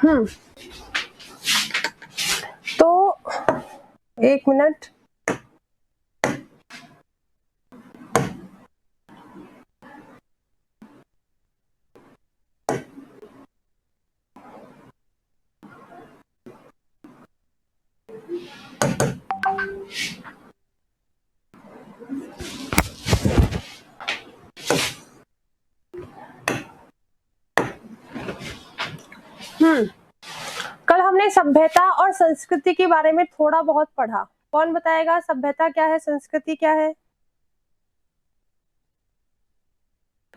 हम्म तो एक मिनट, कल हमने सभ्यता और संस्कृति के बारे में थोड़ा बहुत पढ़ा। कौन बताएगा सभ्यता क्या है, संस्कृति क्या है?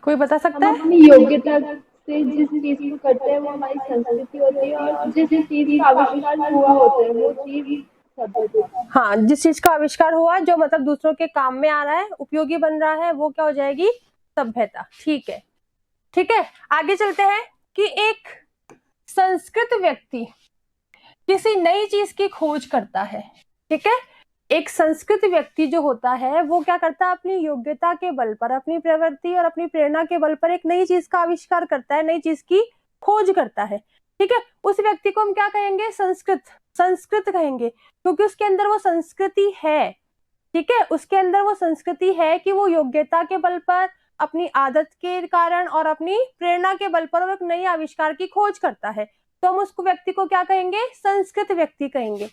कोई बता सकता हम है? अपनी योग्यता से जिस चीज को करते हैं वो हमारी संस्कृति होती है, और जिस चीज का आविष्कार हुआ होता है वो चीज सभ्यता। हाँ, जिस चीज का आविष्कार हुआ, जो मतलब दूसरों के काम में आ रहा है, उपयोगी बन रहा है, वो क्या हो जाएगी? सभ्यता। ठीक है, ठीक है। आगे चलते हैं कि एक संस्कृत व्यक्ति किसी नई चीज की खोज करता है। ठीक है, एक संस्कृत व्यक्ति जो होता है वो क्या करता है? अपनी योग्यता के बल पर, अपनी प्रवृत्ति और अपनी प्रेरणा के बल पर एक नई चीज का आविष्कार करता है, नई चीज की खोज करता है। ठीक है, उस व्यक्ति को हम क्या कहेंगे? संस्कृत कहेंगे, क्योंकि उसके अंदर वो संस्कृति है। ठीक है, उसके अंदर वो संस्कृति है कि वो योग्यता के बल पर, अपनी आदत के कारण और अपनी प्रेरणा के बल पर वो एक नई आविष्कार की खोज करता है। तो हम उसको व्यक्ति को क्या कहेंगे? संस्कृत व्यक्ति कहेंगे।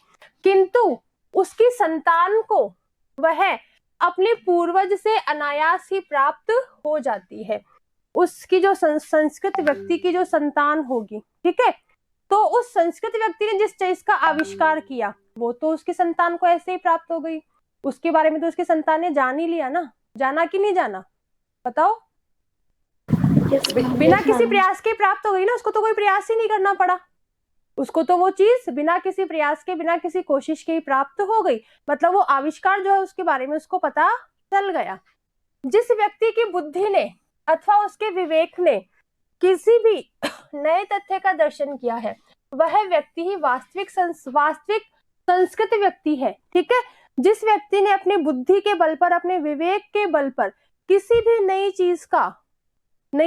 किंतु उसकी संतान को वह अपने पूर्वज से अनायास ही प्राप्त हो जाती है। उसकी जो संस्कृत व्यक्ति की जो संतान होगी, ठीक है, तो उस संस्कृत व्यक्ति ने जिस चीज का आविष्कार किया वो तो उसकी संतान को ऐसे ही प्राप्त हो गई। उसके बारे में तो उसकी संतान ने जान ही लिया ना। जाना कि नहीं जाना, बताओ? बिना किसी प्रयास के प्राप्त हो गई ना, उसको तो कोई प्रयास ही नहीं करना पड़ा। उसको तो वो चीज बिना किसी प्रयास के, बिना किसी कोशिश के ही प्राप्त हो गई। मतलब वो आविष्कार जो है उसके बारे में उसको पता चल गया। जिस व्यक्ति की बुद्धि ने अथवा उसके विवेक ने किसी भी नए तथ्य का दर्शन किया है, वह व्यक्ति ही वास्तविक संस्कृत व्यक्ति है। ठीक है, जिस व्यक्ति ने अपनी बुद्धि के बल पर, अपने विवेक के बल पर किसी भी नई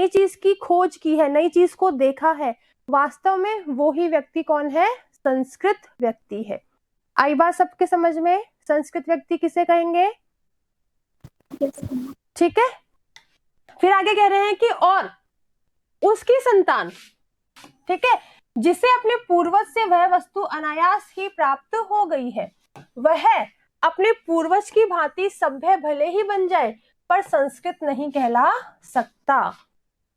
चीज की खोज की है, नई चीज को देखा है, वास्तव में वो ही व्यक्ति कौन है? संस्कृत व्यक्ति है। आई बात सबके समझ में? संस्कृत व्यक्ति किसे कहेंगे? ठीक है, फिर आगे कह रहे हैं कि और उसकी संतान, ठीक है, जिसे अपने पूर्वज से वह वस्तु अनायास ही प्राप्त हो गई है, वह अपने पूर्वज की भांति सभ्य भले ही बन जाए पर संस्कृत नहीं कहला सकता।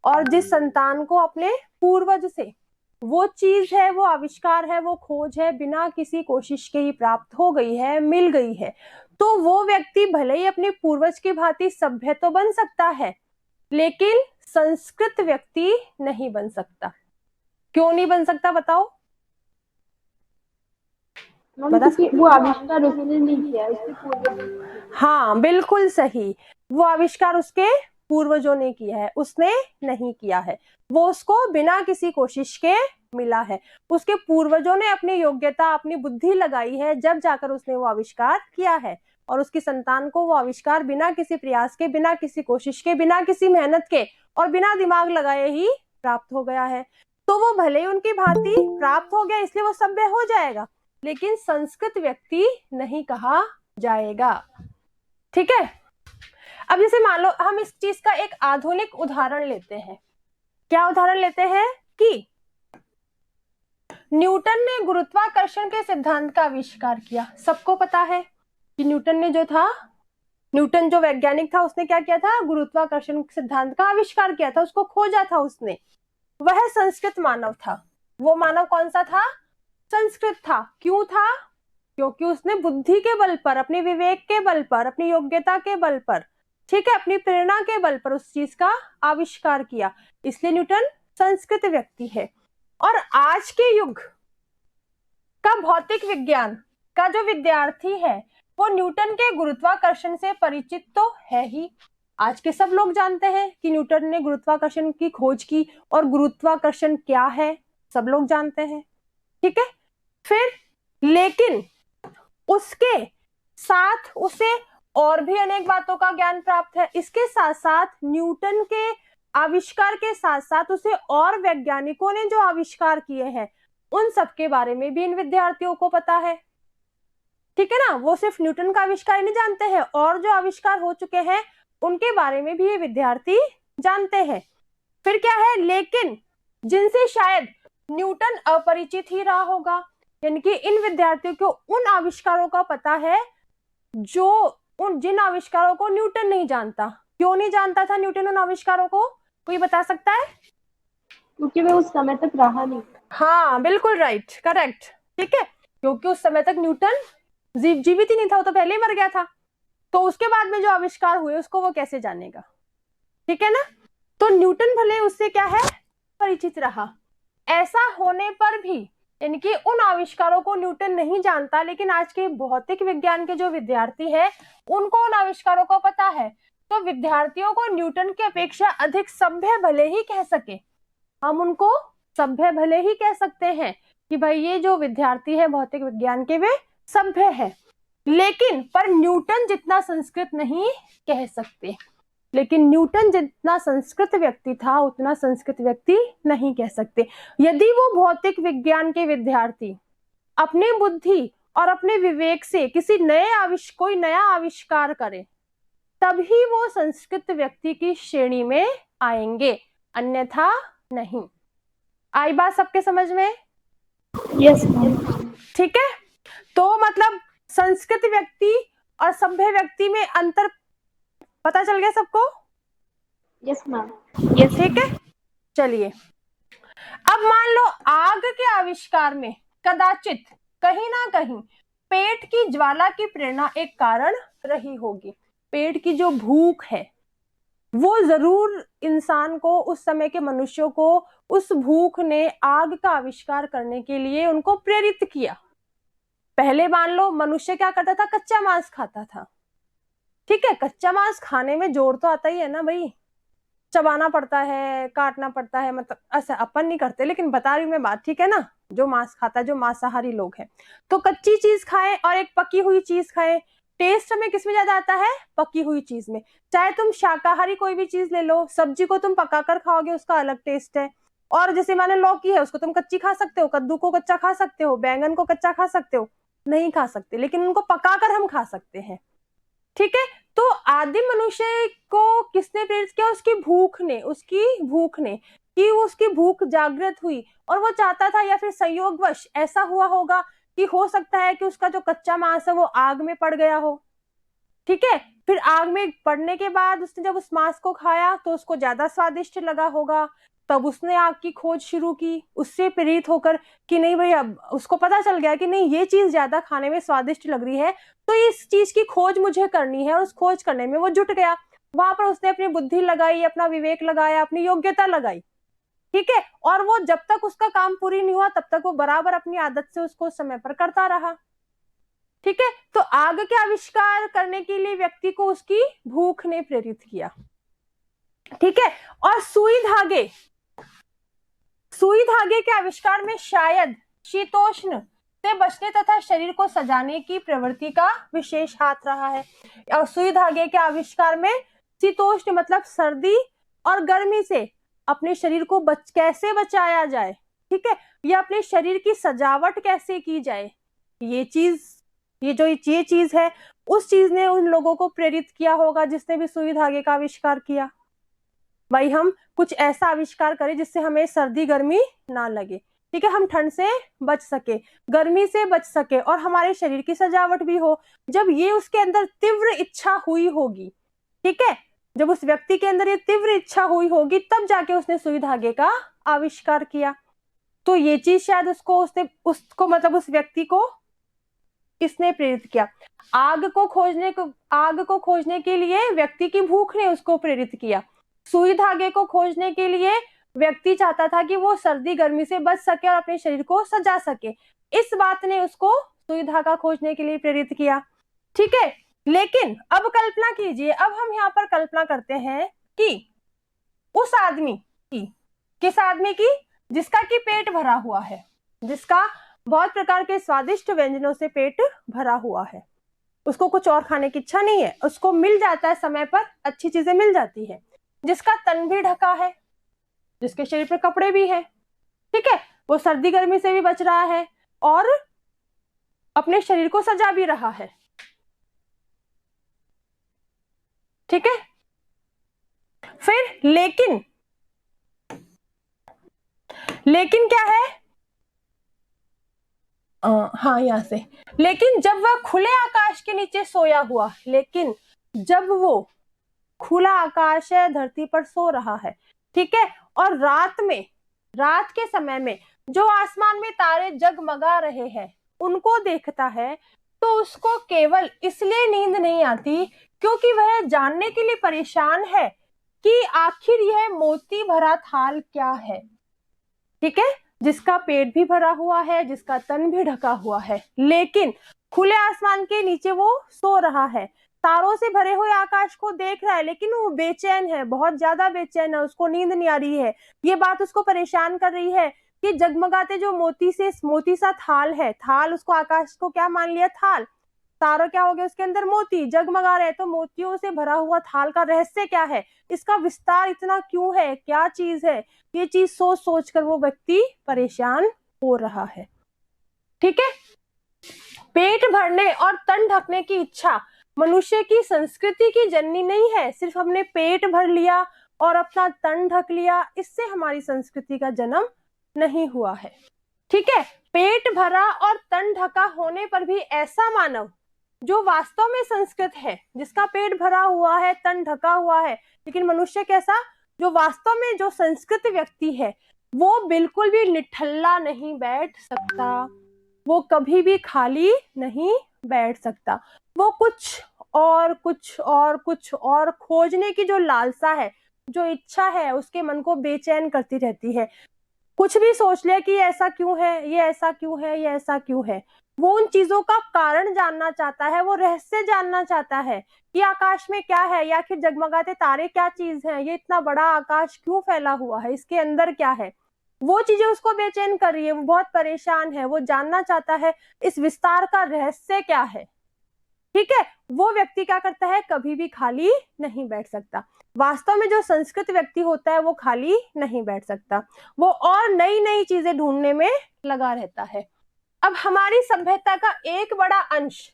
और जिस संतान को अपने पूर्वज से वो चीज है, वो आविष्कार है, वो खोज है, बिना किसी कोशिश के ही प्राप्त हो गई है, मिल गई है, तो वो व्यक्ति भले ही अपने पूर्वज की भांति सभ्य तो बन सकता है, लेकिन संस्कृत व्यक्ति नहीं बन सकता। क्यों नहीं बन सकता, बताओ? क्योंकि वो आविष्कार उसने नहीं किया, उसके पूर्वज। हाँ, बिल्कुल सही। वो आविष्कार उसके पूर्वजों ने किया है, उसने नहीं किया है। वो उसको बिना किसी कोशिश के मिला है। उसके पूर्वजों ने अपनी योग्यता, अपनी बुद्धि लगाई है, जब जाकर उसने वो आविष्कार किया है। और उसकी संतान को वो आविष्कार बिना किसी प्रयास के, बिना किसी कोशिश के, बिना किसी मेहनत के और बिना दिमाग लगाए ही प्राप्त हो गया है। तो वो भले ही उनकी भांति प्राप्त हो गया, इसलिए वो सभ्य हो जाएगा, लेकिन संस्कृत व्यक्ति नहीं कहा जाएगा। ठीक है, अब जैसे मान लो हम इस चीज का एक आधुनिक उदाहरण लेते हैं। क्या उदाहरण लेते हैं? कि न्यूटन ने गुरुत्वाकर्षण के सिद्धांत का आविष्कार किया। सबको पता है कि न्यूटन जो वैज्ञानिक था, उसने क्या किया था? गुरुत्वाकर्षण सिद्धांत का आविष्कार किया था, उसको खोजा था उसने। वह संस्कृत मानव था। वो मानव कौन सा था? संस्कृत था। क्यों था? क्योंकि उसने बुद्धि के बल पर, अपने विवेक के बल पर, अपनी योग्यता के बल पर, ठीक है, अपनी प्रेरणा के बल पर उस चीज का आविष्कार किया, इसलिए न्यूटन संस्कृत व्यक्ति है। और आज के युग का भौतिक विज्ञान का जो विद्यार्थी है वो न्यूटन के गुरुत्वाकर्षण से परिचित तो है ही। आज के सब लोग जानते हैं कि न्यूटन ने गुरुत्वाकर्षण की खोज की, और गुरुत्वाकर्षण क्या है सब लोग जानते हैं। ठीक है, फिर लेकिन उसके साथ उसे और भी अनेक बातों का ज्ञान प्राप्त है। इसके साथ साथ न्यूटन के आविष्कार के साथ साथ उसे और वैज्ञानिकों ने जो आविष्कार किए हैं उन सब के बारे में भी इन विद्यार्थियों को पता है। ठीक है ना, वो सिर्फ न्यूटन का आविष्कार नहीं जानते हैं, और जो आविष्कार हो चुके हैं उनके बारे में भी ये विद्यार्थी जानते हैं। फिर क्या है, लेकिन जिनसे शायद न्यूटन अपरिचित ही रहा होगा, यानी कि इन विद्यार्थियों को उन आविष्कारों का पता है जिन आविष्कारों को न्यूटन नहीं जानता। क्यों नहीं जानता था न्यूटन उन आविष्कारों को, कोई बता सकता है? क्योंकि वे उस समय तक रहा नहीं। हाँ बिल्कुल राइट, करेक्ट। ठीक है, क्योंकि उस समय तक न्यूटन जीवित ही नहीं था, वो तो पहले ही मर गया था। तो उसके बाद में जो आविष्कार हुए उसको वो कैसे जानेगा? ठीक है ना, तो न्यूटन भले उससे क्या है, परिचित रहा। ऐसा होने पर भी, यानी कि उन आविष्कारों को न्यूटन नहीं जानता, लेकिन आज के भौतिक विज्ञान के जो विद्यार्थी हैं उनको उन आविष्कारों को पता है। तो विद्यार्थियों को न्यूटन की अपेक्षा अधिक सभ्य भले ही कह सके, हम उनको सभ्य भले ही कह सकते हैं कि भाई ये जो विद्यार्थी है भौतिक विज्ञान के, वे सभ्य है, लेकिन पर न्यूटन जितना संस्कृत नहीं कह सकते। लेकिन न्यूटन जितना संस्कृत व्यक्ति था उतना संस्कृत व्यक्ति नहीं कह सकते। यदि वो भौतिक विज्ञान के विद्यार्थी अपने बुद्धि और अपने विवेक से किसी कोई नया आविष्कार करे, तभी वो संस्कृत व्यक्ति की श्रेणी में आएंगे, अन्यथा नहीं। आई बात सबके समझ में? यस। ठीक है, तो मतलब संस्कृत व्यक्ति और सभ्य व्यक्ति में अंतर पता चल गया सबको? Yes ma'am. यस, ठीक है। चलिए, अब मान लो आग के आविष्कार में कदाचित कहीं ना कहीं पेट की ज्वाला की प्रेरणा एक कारण रही होगी। पेट की जो भूख है वो जरूर इंसान को, उस समय के मनुष्यों को उस भूख ने आग का आविष्कार करने के लिए उनको प्रेरित किया। पहले मान लो मनुष्य क्या करता था, कच्चा मांस खाता था। ठीक है, कच्चा मांस खाने में जोर तो आता ही है ना भाई, चबाना पड़ता है, काटना पड़ता है, मतलब ऐसा अपन नहीं करते, लेकिन बता रही हूँ मैं बात, ठीक है ना। जो मांस खाता है, जो मांसाहारी लोग हैं, तो कच्ची चीज खाएं और एक पकी हुई चीज खाएं, टेस्ट हमें किसमें ज्यादा आता है, पकी हुई चीज में। चाहे तुम शाकाहारी कोई भी चीज ले लो, सब्जी को तुम पकाकर खाओगे उसका अलग टेस्ट है, और जैसे माने लौकी है उसको तुम कच्ची खा सकते हो, कद्दू को कच्चा खा सकते हो, बैंगन को कच्चा खा सकते हो, नहीं खा सकते, लेकिन उनको पकाकर हम खा सकते हैं। ठीक है, तो आदिम मनुष्य को किसने प्रेरित किया, उसकी भूख ने कि उसकी भूख जागृत हुई और वो चाहता था, या फिर संयोगवश ऐसा हुआ होगा कि हो सकता है कि उसका जो कच्चा मांस है वो आग में पड़ गया हो। ठीक है, फिर आग में पड़ने के बाद उसने जब उस मांस को खाया तो उसको ज्यादा स्वादिष्ट लगा होगा, तब उसने आग की खोज शुरू की, उससे प्रेरित होकर कि नहीं भाई, अब उसको पता चल गया कि नहीं ये चीज ज्यादा खाने में स्वादिष्ट लग रही है, तो इस चीज की खोज मुझे करनी है, और उस खोज करने में वो जुट गया। वहां पर उसने अपनी बुद्धि लगाई, अपना विवेक लगाया, अपनी योग्यता लगाई। ठीक है, और वो जब तक उसका काम पूरी नहीं हुआ तब तक वो बराबर अपनी आदत से उसको समय पर करता रहा। ठीक है, तो आग के आविष्कार करने के लिए व्यक्ति को उसकी भूख ने प्रेरित किया। ठीक है, और सुई धागे के आविष्कार में शायद शीतोष्ण से बचने तथा शरीर को सजाने की प्रवृत्ति का विशेष हाथ रहा है। और सुई धागे के आविष्कार में शीतोष्ण मतलब सर्दी और गर्मी से अपने शरीर को कैसे बचाया जाए, ठीक है, या अपने शरीर की सजावट कैसे की जाए, ये चीज है, उस चीज ने उन लोगों को प्रेरित किया होगा जिसने भी सुई धागे का आविष्कार किया। भाई हम कुछ ऐसा आविष्कार करें जिससे हमें सर्दी गर्मी ना लगे, ठीक है, हम ठंड से बच सके, गर्मी से बच सके, और हमारे शरीर की सजावट भी हो। जब ये उसके अंदर तीव्र इच्छा हुई होगी, ठीक है, जब उस व्यक्ति के अंदर ये तीव्र इच्छा हुई होगी तब जाके उसने सुई धागे का आविष्कार किया। तो ये चीज शायद उसको मतलब उस व्यक्ति को किसने प्रेरित किया? आग को खोजने के लिए व्यक्ति की भूख ने उसको प्रेरित किया। सुई धागे को खोजने के लिए व्यक्ति चाहता था कि वो सर्दी गर्मी से बच सके और अपने शरीर को सजा सके, इस बात ने उसको सुई धागा खोजने के लिए प्रेरित किया। ठीक है, लेकिन अब कल्पना कीजिए, अब हम यहाँ पर कल्पना करते हैं कि उस आदमी की, किस आदमी की, जिसका कि पेट भरा हुआ है, जिसका बहुत प्रकार के स्वादिष्ट व्यंजनों से पेट भरा हुआ है, उसको कुछ और खाने की इच्छा नहीं है, उसको मिल जाता है समय पर, अच्छी चीजें मिल जाती है, जिसका तन भी ढका है, जिसके शरीर पर कपड़े भी है, ठीक है, वो सर्दी गर्मी से भी बच रहा है और अपने शरीर को सजा भी रहा है। ठीक है। फिर लेकिन क्या है, हाँ यहां से, लेकिन जब वह खुले आकाश के नीचे सोया हुआ, लेकिन जब वो खुला आकाश है, धरती पर सो रहा है, ठीक है, और रात के समय में जो आसमान में तारे जगमगा रहे हैं उनको देखता है, तो उसको केवल इसलिए नींद नहीं आती क्योंकि वह जानने के लिए परेशान है कि आखिर यह मोती भरा थाल क्या है। ठीक है, जिसका पेट भी भरा हुआ है, जिसका तन भी ढका हुआ है, लेकिन खुले आसमान के नीचे वो सो रहा है, तारों से भरे हुए आकाश को देख रहा है, लेकिन वो बेचैन है, बहुत ज्यादा बेचैन है, उसको नींद नहीं आ रही है। ये बात उसको परेशान कर रही है कि जगमगाते जो मोती सा थाल है, थाल उसको आकाश को क्या मान लिया, थाल, तारा क्या हो गया, उसके अंदर मोती जगमगा रहे, तो मोतियों से भरा हुआ थाल का रहस्य क्या है, इसका विस्तार इतना क्यों है, क्या चीज है, ये चीज सोच सोच कर वो व्यक्ति परेशान हो रहा है। ठीक है, पेट भरने और तन ढकने की इच्छा मनुष्य की संस्कृति की जननी नहीं है। सिर्फ हमने पेट भर लिया और अपना तन ढक लिया, इससे हमारी संस्कृति का जन्म नहीं हुआ है। ठीक है, पेट भरा और तन ढका होने पर भी ऐसा मानव जो वास्तव में संस्कृत है, जिसका पेट भरा हुआ है, तन ढका हुआ है, लेकिन मनुष्य कैसा, जो वास्तव में जो संस्कृत व्यक्ति है, वो बिल्कुल भी निठल्ला नहीं बैठ सकता, वो कभी भी खाली नहीं बैठ सकता, वो कुछ और खोजने की जो लालसा है, जो इच्छा है, उसके मन को बेचैन करती रहती है। कुछ भी सोच लिया कि ऐसा क्यों है, ये ऐसा क्यों है, ये ऐसा क्यों है, वो उन चीजों का कारण जानना चाहता है, वो रहस्य जानना चाहता है कि आकाश में क्या है, या फिर जगमगाते तारे क्या चीज है, ये इतना बड़ा आकाश क्यों फैला हुआ है, इसके अंदर क्या है, वो चीजें उसको बेचैन कर रही है, वो बहुत परेशान है, वो जानना चाहता है इस विस्तार का रहस्य क्या है। ठीक है, वो व्यक्ति क्या करता है, कभी भी खाली नहीं बैठ सकता। वास्तव में जो संस्कृत व्यक्ति होता है वो खाली नहीं बैठ सकता, वो और नई नई चीजें ढूंढने में लगा रहता है। अब हमारी सभ्यता का एक बड़ा अंश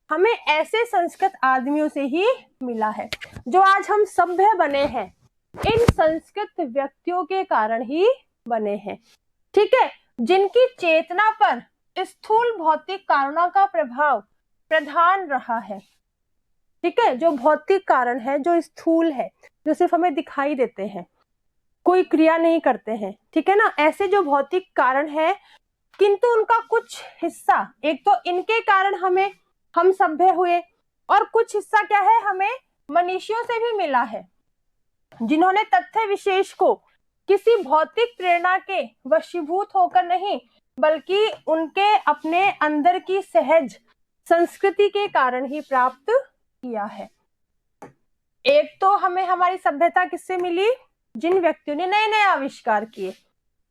हमें ऐसे संस्कृत आदमियों से ही मिला है, जो आज हम सभ्य बने हैं, इन संस्कृत व्यक्तियों के कारण ही बने हैं। ठीक है, जिनकी चेतना पर स्थूल भौतिक कारणों का प्रभाव प्रधान रहा है। ठीक है, जो भौतिक कारण है, जो स्थूल है, जो सिर्फ हमें दिखाई देते हैं, कोई क्रिया नहीं करते हैं, ठीक है ना, ऐसे जो भौतिक कारण है, किंतु उनका कुछ हिस्सा, एक तो इनके कारण हम सभ्य हुए, और कुछ हिस्सा क्या है, हमें मनीषियों से भी मिला है, जिन्होंने तथ्य विशेष को किसी भौतिक प्रेरणा के वशीभूत होकर नहीं, बल्कि उनके अपने अंदर की सहज संस्कृति के कारण ही प्राप्त किया है। एक तो हमें हमारी सभ्यता किससे मिली, जिन व्यक्तियों ने नए नए आविष्कार किए।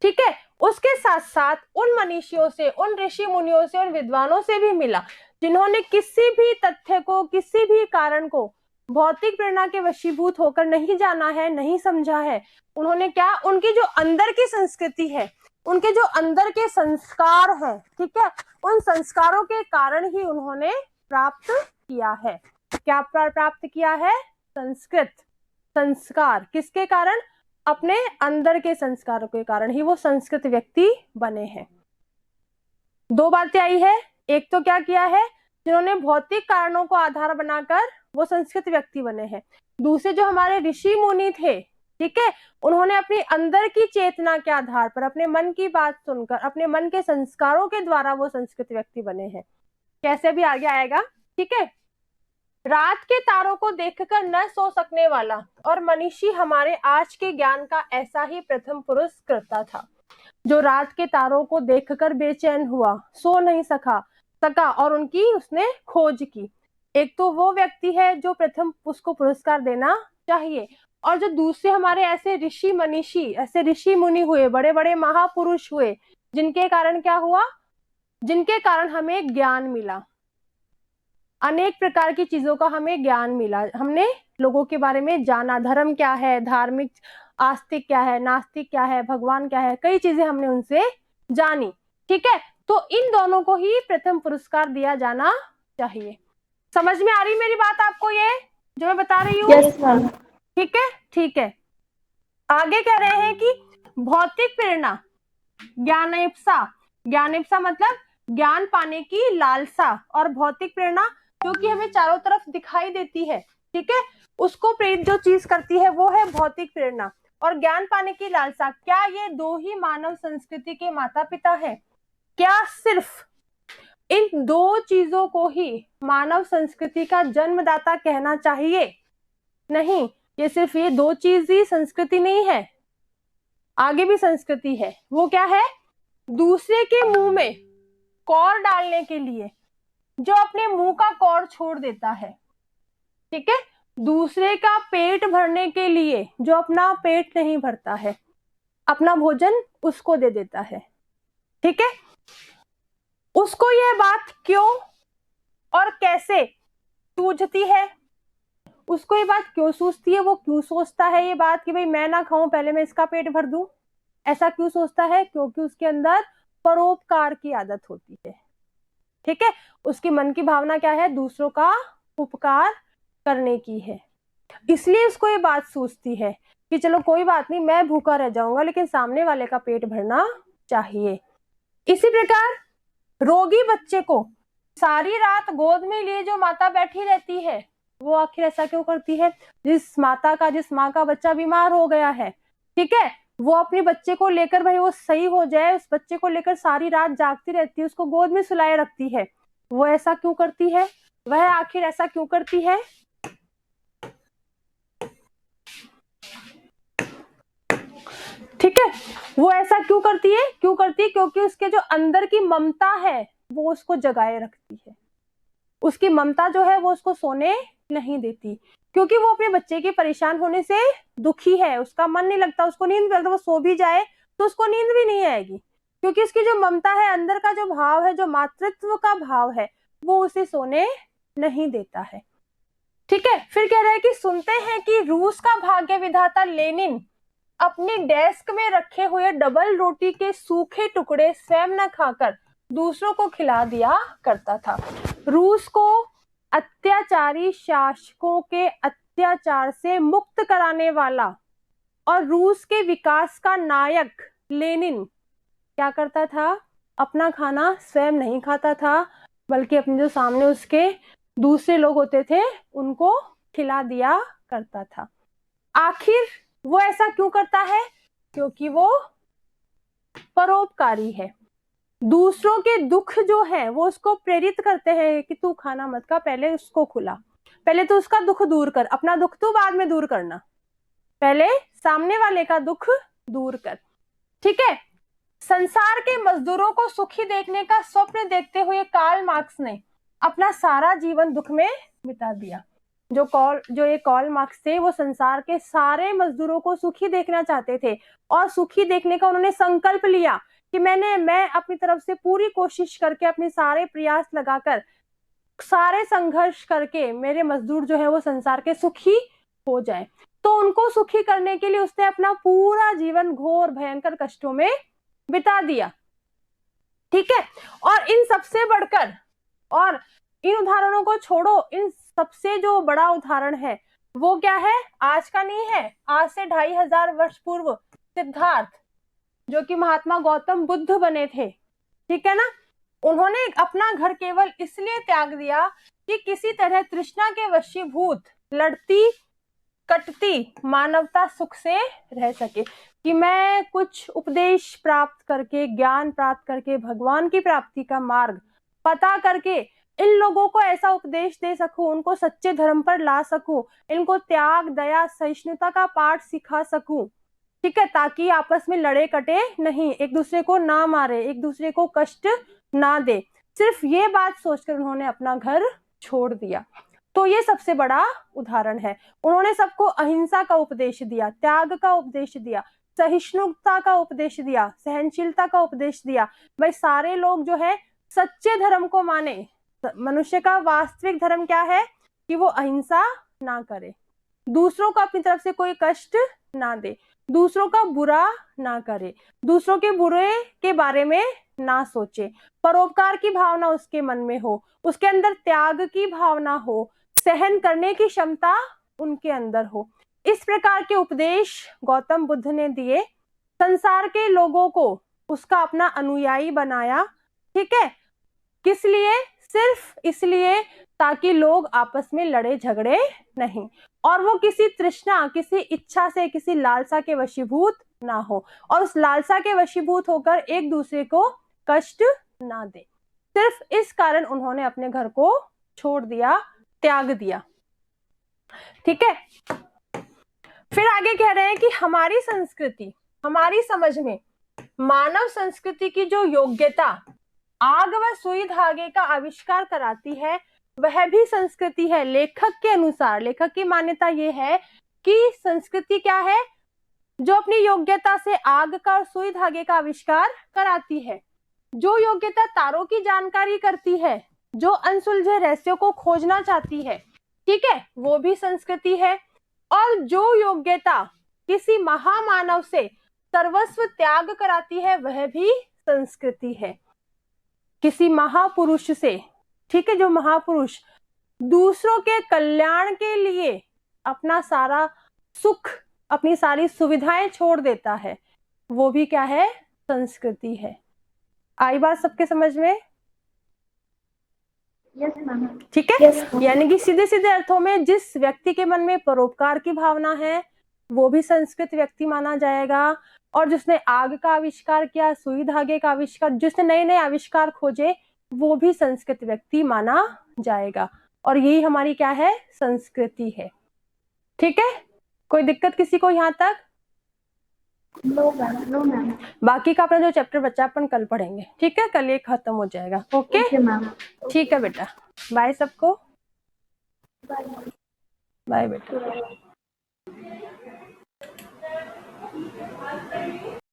ठीक है, उसके साथ साथ उन मनीषियों से, उन ऋषि मुनियों से, उन विद्वानों से भी मिला, जिन्होंने किसी भी तथ्य को, किसी भी कारण को भौतिक प्रेरणा के वशीभूत होकर नहीं जाना है, नहीं समझा है। उन्होंने क्या, उनकी जो अंदर की संस्कृति है, उनके जो अंदर के संस्कार हैं, ठीक है, उन संस्कारों के कारण ही उन्होंने प्राप्त किया है। क्या प्राप्त किया है, संस्कृत संस्कार, किसके कारण, अपने अंदर के संस्कारों के कारण ही वो संस्कृत व्यक्ति बने हैं। दो बातें आई है, एक तो क्या किया है, जिन्होंने भौतिक कारणों को आधार बनाकर वो संस्कृत व्यक्ति बने हैं। दूसरे जो हमारे ऋषि मुनि थे, ठीक है, उन्होंने अपनी अंदर की चेतना के आधार पर, अपने मन की बात सुनकर, अपने मन के संस्कारों के द्वारा वो संस्कृत व्यक्ति बने हैं। कैसे भी आगे आएगा। ठीक है, रात के तारों को देखकर न सो सकने वाला और मनीषी हमारे आज के ज्ञान का ऐसा ही प्रथम पुरुष करता था, जो रात के तारों को देखकर बेचैन हुआ, सो नहीं सका और उनकी उसने खोज की। एक तो वो व्यक्ति है जो प्रथम उसको पुरस्कार देना चाहिए, और जो दूसरे हमारे ऐसे ऋषि मनीषी, ऐसे ऋषि मुनि हुए, बड़े बड़े महापुरुष हुए, जिनके कारण क्या हुआ, जिनके कारण हमें ज्ञान मिला, अनेक प्रकार की चीजों का हमें ज्ञान मिला, हमने लोगों के बारे में जाना, धर्म क्या है, धार्मिक आस्तिक क्या है, नास्तिक क्या है, भगवान क्या है, कई चीजें हमने उनसे जानी। ठीक है, तो इन दोनों को ही प्रथम पुरस्कार दिया जाना चाहिए। समझ में आ रही मेरी बात आपको, ये जो मैं बता रही हूँ? Yes ma'am. ठीक है, ठीक है। आगे कह रहे हैं कि भौतिक प्रेरणा ज्ञानेप्सा, ज्ञानेप्सा मतलब ज्ञान पाने की लालसा, और भौतिक प्रेरणा जो कि हमें चारों तरफ दिखाई देती है, ठीक है, उसको प्रेरित जो चीज करती है वो है भौतिक प्रेरणा। और ज्ञान पाने की लालसा, क्या ये दो ही मानव संस्कृति के माता पिता हैं? क्या सिर्फ इन दो चीजों को ही मानव संस्कृति का जन्मदाता कहना चाहिए? नहीं, ये सिर्फ ये दो चीज ही संस्कृति नहीं है, आगे भी संस्कृति है। वो क्या है? दूसरे के मुंह में कौर डालने के लिए जो अपने मुंह का कौर छोड़ देता है, ठीक है, दूसरे का पेट भरने के लिए जो अपना पेट नहीं भरता है, अपना भोजन उसको दे देता है, ठीक है, उसको यह बात क्यों और कैसे सूझती है? उसको ये बात क्यों सूझती है? वो क्यों सोचता है ये बात कि भाई मैं ना खाऊं, पहले मैं इसका पेट भर दूं? ऐसा क्यों सोचता है? क्योंकि उसके अंदर परोपकार की आदत होती है, ठीक है, उसके मन की भावना क्या है? दूसरों का उपकार करने की है। इसलिए उसको ये बात सूझती है कि चलो कोई बात नहीं, मैं भूखा रह जाऊंगा लेकिन सामने वाले का पेट भरना चाहिए। इसी प्रकार रोगी बच्चे को सारी रात गोद में लिए जो माता बैठी रहती है, वो आखिर ऐसा क्यों करती है? जिस माँ का बच्चा बीमार हो गया है, ठीक है, वो अपने बच्चे को लेकर, भाई वो सही हो जाए, उस बच्चे को लेकर सारी रात जागती रहती है, उसको गोद में सुलाए रखती है। वो ऐसा क्यों करती है? वह आखिर ऐसा क्यों करती है? ठीक है, वो ऐसा क्यों करती है? क्योंकि उसके जो अंदर की ममता है वो उसको जगाए रखती है। उसकी ममता जो है वो उसको सोने नहीं देती, क्योंकि वो अपने बच्चे के परेशान होने से दुखी है, उसका मन नहीं लगता, उसको नींद लगता, वो सो भी जाए तो उसको नींद भी नहीं आएगी, क्योंकि उसकी जो ममता है, अंदर का जो भाव है, जो मातृत्व का भाव है, वो उसे सोने नहीं देता है। ठीक है, फिर कह रहा है कि सुनते हैं कि रूस का भाग्य विधाता लेनिन अपनी डेस्क में रखे हुए डबल रोटी के सूखे टुकड़े स्वयं न खाकर दूसरों को खिला दिया करता था। रूस को अत्याचारी शासकों के अत्याचार से मुक्त कराने वाला और रूस के विकास का नायक लेनिन क्या करता था? अपना खाना स्वयं नहीं खाता था, बल्कि अपने जो सामने उसके दूसरे लोग होते थे उनको खिला दिया करता था। आखिर वो ऐसा क्यों करता है? क्योंकि वो परोपकारी है। दूसरों के दुख जो है वो उसको प्रेरित करते हैं कि तू खाना मत खा, पहले उसको खुला, पहले तो उसका दुख दूर कर, अपना दुख तो बाद में दूर करना, पहले सामने वाले का दुख दूर कर। ठीक है, संसार के मजदूरों को सुखी देखने का स्वप्न देखते हुए कार्ल मार्क्स ने अपना सारा जीवन दुख में बिता दिया। जो ये कार्ल मार्क्स थे, वो संसार के सारे मजदूरों को सुखी देखना चाहते थे, और सुखी देखने का उन्होंने संकल्प लिया कि मैं अपनी तरफ से पूरी कोशिश करके, अपने सारे प्रयास लगाकर, सारे संघर्ष करके मेरे मजदूर जो है वो संसार के सुखी हो जाए। तो उनको सुखी करने के लिए उसने अपना पूरा जीवन घोर भयंकर कष्टों में बिता दिया। ठीक है, और इन सबसे बढ़कर, और इन उदाहरणों को छोड़ो, इन सबसे जो बड़ा उदाहरण है वो क्या है? आज का नहीं है, आज से 2500 वर्ष पूर्व सिद्धार्थ, जो कि महात्मा गौतम बुद्ध बने थे, ठीक है ना, उन्होंने अपना घर केवल इसलिए त्याग दिया कि किसी तरह तृष्णा के वशीभूत लड़ती कटती मानवता सुख से रह सके, कि मैं कुछ उपदेश प्राप्त करके, ज्ञान प्राप्त करके, भगवान की प्राप्ति का मार्ग पता करके इन लोगों को ऐसा उपदेश दे सकूं, उनको सच्चे धर्म पर ला सकूं, इनको त्याग, दया, सहिष्णुता का पाठ सिखा सकूं, ठीक है, ताकि आपस में लड़े कटे नहीं, एक दूसरे को ना मारे, एक दूसरे को कष्ट ना दे। सिर्फ ये बात सोचकर उन्होंने अपना घर छोड़ दिया। तो ये सबसे बड़ा उदाहरण है। उन्होंने सबको अहिंसा का उपदेश दिया, त्याग का उपदेश दिया, सहिष्णुता का उपदेश दिया, सहनशीलता का उपदेश दिया। भाई सारे लोग जो है सच्चे धर्म को माने। मनुष्य का वास्तविक धर्म क्या है? कि वो अहिंसा ना करे, दूसरों को अपनी तरफ से कोई कष्ट ना दे। दूसरों का बुरा ना करे, दूसरों के बुरे के बारे में ना सोचे, परोपकार की भावना उसके मन में हो, उसके अंदर त्याग की भावना हो, सहन करने की क्षमता उनके अंदर हो। इस प्रकार के उपदेश गौतम बुद्ध ने दिए, संसार के लोगों को उसका अपना अनुयायी बनाया। ठीक है, किस लिए? सिर्फ इसलिए ताकि लोग आपस में लड़े झगड़े नहीं, और वो किसी तृष्णा, किसी इच्छा से, किसी लालसा के वशीभूत ना हो, और उस लालसा के वशीभूत होकर एक दूसरे को कष्ट ना दे। सिर्फ इस कारण उन्होंने अपने घर को छोड़ दिया, त्याग दिया। ठीक है, फिर आगे कह रहे हैं कि हमारी संस्कृति, हमारी समझ में मानव संस्कृति की जो योग्यता आग व सुई धागे का आविष्कार कराती है, वह भी संस्कृति है। लेखक के अनुसार, लेखक की मान्यता यह है कि संस्कृति क्या है? जो अपनी योग्यता से आग का और सुई धागे का आविष्कार कराती है, जो योग्यता तारों की जानकारी करती है, जो अनसुलझे रहस्यों को खोजना चाहती है, ठीक है, वो भी संस्कृति है। और जो योग्यता किसी महामानव से सर्वस्व त्याग कराती है, वह भी संस्कृति है। किसी महापुरुष से, ठीक है, जो महापुरुष दूसरों के कल्याण के लिए अपना सारा सुख, अपनी सारी सुविधाएं छोड़ देता है, वो भी क्या है? संस्कृति है। आई बात सबके समझ में? Yes ma'am. ठीक है, यानी कि सीधे सीधे अर्थों में जिस व्यक्ति के मन में परोपकार की भावना है, वो भी संस्कृत व्यक्ति माना जाएगा। और जिसने आग का आविष्कार किया, सुई धागे का आविष्कार, जिसने नए नए आविष्कार खोजे, वो भी संस्कृत व्यक्ति माना जाएगा। और यही हमारी क्या है? संस्कृति है। ठीक है, कोई दिक्कत किसी को यहाँ तक? No ma'am. बाकी का अपना जो चैप्टर बच्चा अपन कल पढ़ेंगे। ठीक है, कल ये खत्म हो जाएगा। Okay ma'am. ठीक है बेटा, बाय सबको। बाय बाय बेटा।